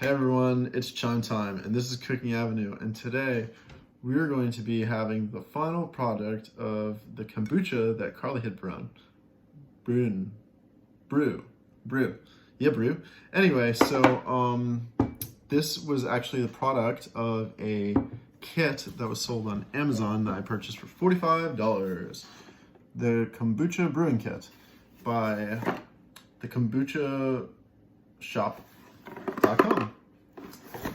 Hey everyone, it's chime time, and this is Cooking Avenue, and today we are going to be having the final product of the kombucha that Carly had brew. Anyway, so this was actually the product of a kit that was sold on Amazon that I purchased for $45. The Kombucha Brewing Kit by the Kombucha Shop.com.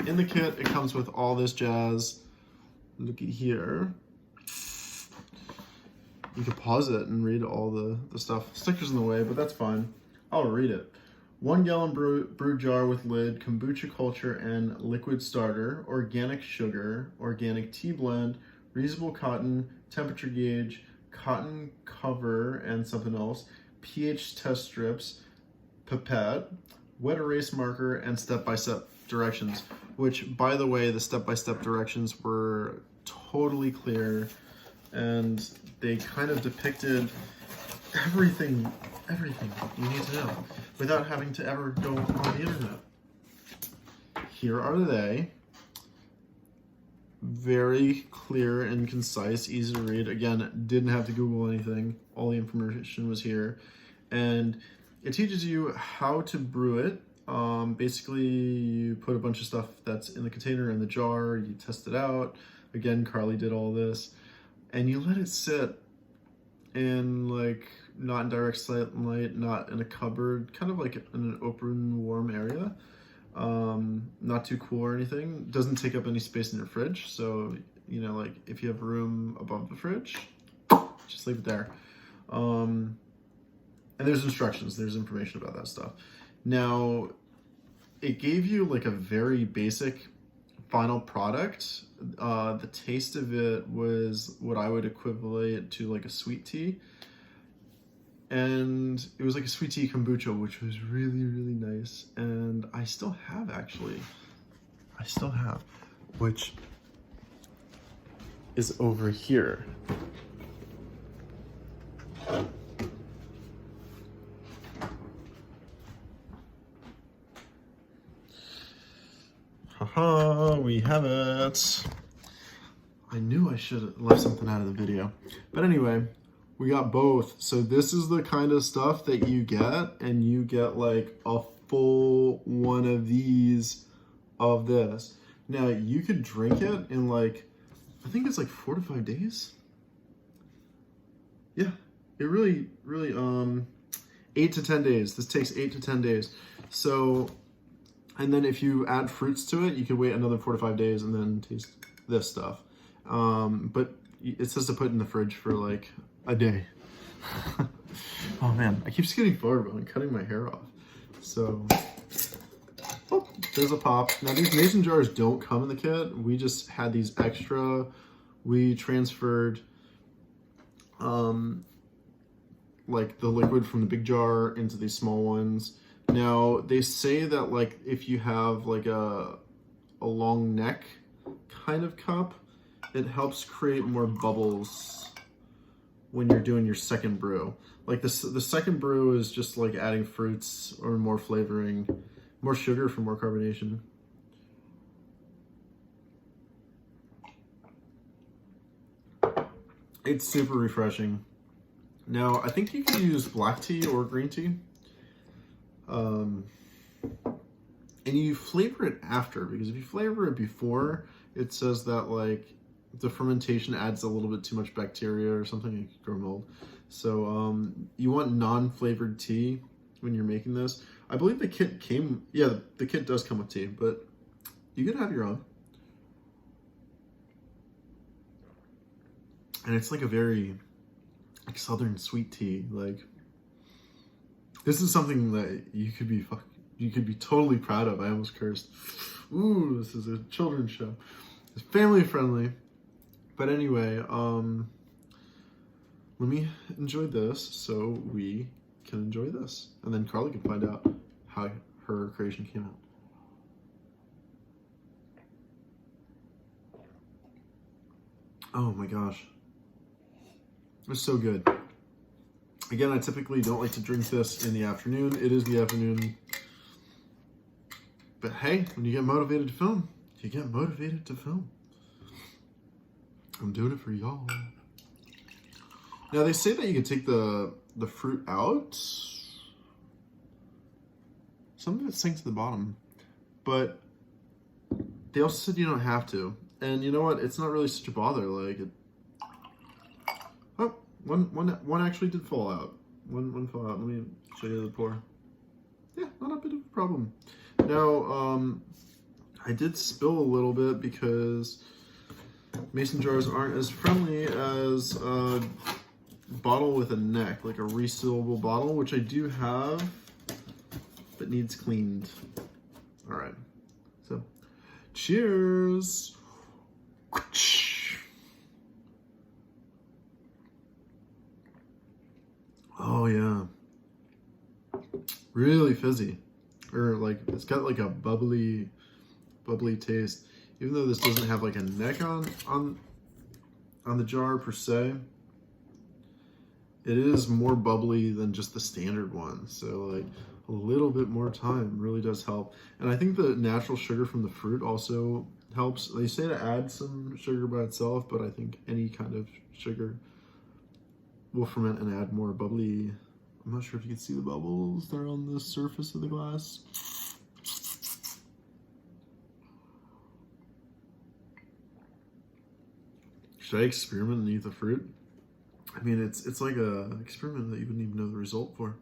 In the kit, it comes with all this jazz. Looky here. You could pause it and read all the stuff. Stickers in the way, but that's fine. I'll read it. 1 gallon brew jar with lid, kombucha culture and liquid starter, organic sugar, organic tea blend, reusable cotton, temperature gauge, cotton cover and something else, pH test strips, pipette, wet erase marker, and step-by-step directions, which, by the way, the step-by-step directions were totally clear, and they kind of depicted everything you need to know without having to ever go on the internet. Here are they. Very clear and concise, easy to read. Again, didn't have to Google anything. All the information was here. And it teaches you how to brew it. Basically, you put a bunch of stuff that's in the container in the jar, you test it out. Again, Carly did all this. And you let it sit in, like, not in direct sunlight, not in a cupboard, kind of like in an open, warm area. Not too cool or anything. Doesn't take up any space in your fridge. So, you know, like if you have room above the fridge, just leave it there. And there's instructions, there's information about that stuff. Now, it gave you like a very basic final product. The taste of it was what I would equivalent to like a sweet tea. And it was like a sweet tea kombucha, which was really, really nice. And I still have, which is over here. Haha, we have it. I knew I should have left something out of the video. But anyway, we got both. So this is the kind of stuff that you get, and you get like a full one of these of this. Now you could drink it in like, I think it's like 4 to 5 days. Yeah, it really, 8 to 10 days. This takes 8 to 10 days. So, and then if you add fruits to it, you could wait another 4 to 5 days and then taste this stuff. But it says to put in the fridge for like a day. Oh man, I keep skipping forward, but I'm cutting my hair off. So, oh, there's a pop. Now these mason jars don't come in the kit. We just had these extra. We transferred like the liquid from the big jar into these small ones. Now they say that like if you have like a long neck kind of cup, it helps create more bubbles when you're doing your second brew. Like the second brew is just like adding fruits or more flavoring, more sugar for more carbonation. It's super refreshing. Now, I think you can use black tea or green tea. And you flavor it after, because if you flavor it before, it says that like the fermentation adds a little bit too much bacteria or something, you could grow mold. So you want non-flavored tea when you're making this. I believe the kit came, yeah, the kit does come with tea, but you could have your own. And it's like a very like southern sweet tea. Like, this is something that you could be totally proud of. I almost cursed. Ooh, this is a children's show. It's family friendly. But anyway, let me enjoy this so we can enjoy this. And then Carly can find out how her creation came out. Oh my gosh. It's so good. Again, I typically don't like to drink this in the afternoon. It is the afternoon. But hey, when you get motivated to film, you get motivated to film. I'm doing it for y'all. Now they say that you can take the fruit out. Some of it sinks to the bottom, but they also said you don't have to. And you know what? It's not really such a bother. Like, oh, one actually did fall out. One fell out. Let me show you the pour. Yeah, not a bit of a problem. Now, I did spill a little bit because mason jars aren't as friendly as a bottle with a neck, like a resealable bottle, which I do have, but needs cleaned. All right, so cheers. Oh yeah, really fizzy, or like it's got like a bubbly taste. Even though this doesn't have like a neck on the jar per se, it is more bubbly than just the standard one. So like a little bit more time really does help. And I think the natural sugar from the fruit also helps. They say to add some sugar by itself, but I think any kind of sugar will ferment and add more bubbly. I'm not sure if you can see the bubbles. They're on the surface of the glass. Should I experiment and eat the fruit? I mean, it's like a experiment that you wouldn't even know the result for.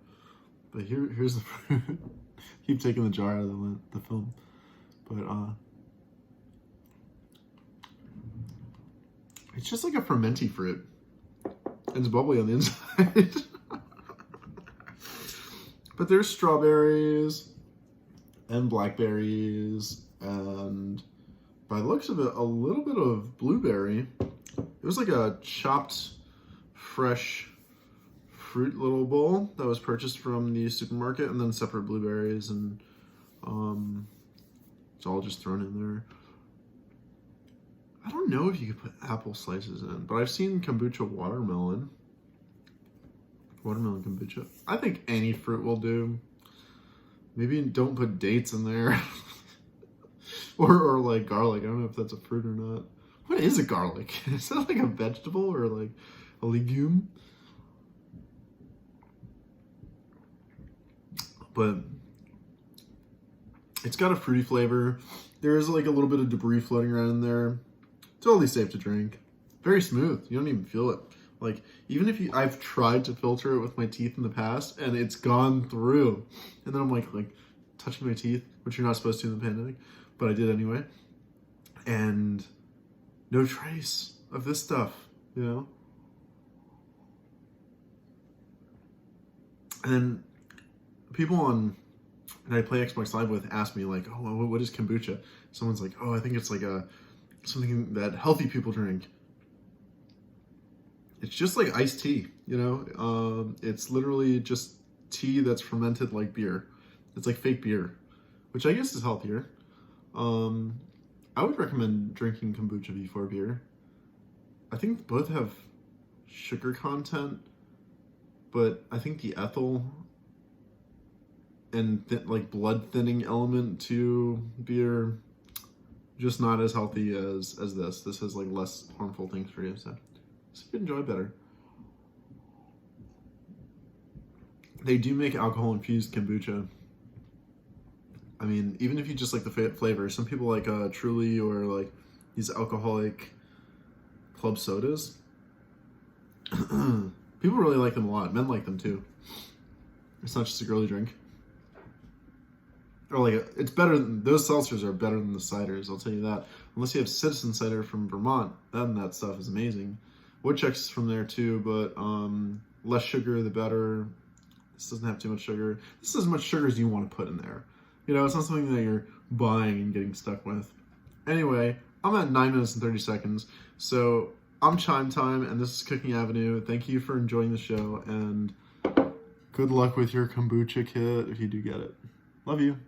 But here's the fruit. Keep taking the jar out of the film. But it's just like a fermenty fruit. And it's bubbly on the inside. But there's strawberries and blackberries and, by the looks of it, a little bit of blueberry. It was like a chopped, fresh fruit little bowl that was purchased from the supermarket, and then separate blueberries, and it's all just thrown in there. I don't know if you could put apple slices in, but I've seen kombucha watermelon kombucha. I think any fruit will do. Maybe don't put dates in there. or like garlic. I don't know if that's a fruit or not. What is a garlic? Is that like a vegetable or like a legume? But it's got a fruity flavor. There is like a little bit of debris floating around in there. Totally safe to drink. Very smooth. You don't even feel it. Like, even if I've tried to filter it with my teeth in the past and it's gone through. And then I'm like touching my teeth, which you're not supposed to in the pandemic, but I did anyway. And no trace of this stuff, you know? And then people that I play Xbox Live with ask me like, oh, what is kombucha? Someone's like, oh, I think it's like something that healthy people drink. It's just like iced tea, you know? It's literally just tea that's fermented like beer. It's like fake beer, which I guess is healthier. I would recommend drinking kombucha before beer. I think both have sugar content, but I think the ethyl and like blood thinning element to beer, just not as healthy as this. This has like less harmful things for you, so you can enjoy better. They do make alcohol infused kombucha. I mean, even if you just like the flavor, some people like Truly or like these alcoholic club sodas. People really like them a lot. Men like them too. It's not just a girly drink. Or like, it's better than, those seltzers are better than the ciders, I'll tell you that. Unless you have Citizen Cider from Vermont, then that stuff is amazing. Woodchuck's is from there too, but less sugar the better. This doesn't have too much sugar. This is as much sugar as you want to put in there. You know, it's not something that you're buying and getting stuck with. Anyway, I'm at 9 minutes and 30 seconds. So I'm Chime Time, and this is Cooking Avenue. Thank you for enjoying the show, and good luck with your kombucha kit if you do get it. Love you.